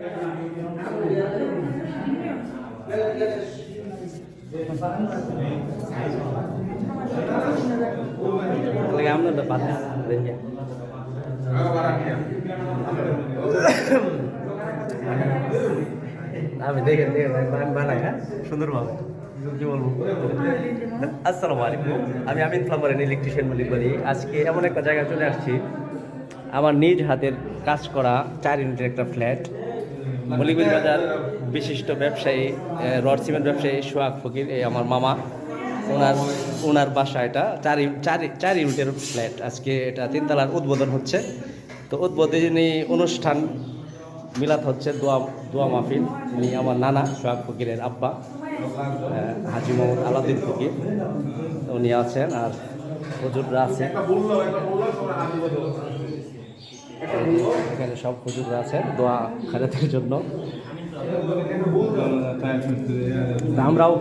Lagi am na dapat din yan. আমি দেখেন বানাই হ্যাঁ সুন্দরভাবে কি বলবো। আসসালামু আলাইকুম, আমি আমিন প্লাম্বারের ইলেকট্রিশিয়ান বলি বলি। আজকে এমন একটা জায়গায় চলে আসছি, আমার নিজ হাতের কাজ করা 4 ইউনিটের একটা ফ্ল্যাট। মলিগুল বাজার বিশিষ্ট ব্যবসায়ী রড সিমেন্ট ব্যবসায়ী সোহাগ ফকির, এই আমার মামা, ওনার বাসা। এটা 4 ইউনিটের ফ্ল্যাট। আজকে এটা 3 তলার উদ্বোধন হচ্ছে। তো উদ্বোধনী অনুষ্ঠান মিলাদ হচ্ছে, দোয়া মাহফিল। উনি আমার নানা সোহাগ ফকিরের আব্বা হাজি মোহাম্মদ আলাউদ্দিন ফকির, উনি আছেন, আর হুজুররা আছে এখানে, সব হুজুররা আছেন দোয়া খারাতের জন্য। আমরাও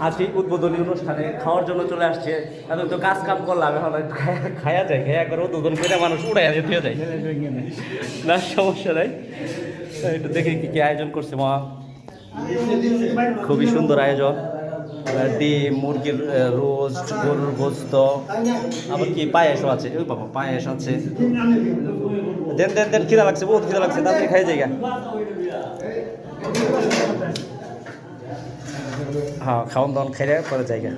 আছি উদ্বোধনী অনুষ্ঠানে, খাওয়ার জন্য চলে আসছে। এখন তো কাজ কাম করলাম, এখন খায়া যায়, খেয়ে একবার উদ্বোধন করে মানুষ উড়াই দিয়ে যায় না, সমস্যা নাই। একটু দেখি কি কি আয়োজন করছে মা। খুবই সুন্দর আয়োজন, ডিম, মুরগির রোস্ট, গরুর গোস্ত, আবার কি পায়েসও আছে। ওই বাবা পায়েস আছে। দেন দেন দেন, খিদা লাগছে, বহুত খিদা লাগছে, তাড়াতাড়ি খাই জায়গা। হ্যাঁ, খাওয়ান দাওয়ান খাইলে পরে জায়গা।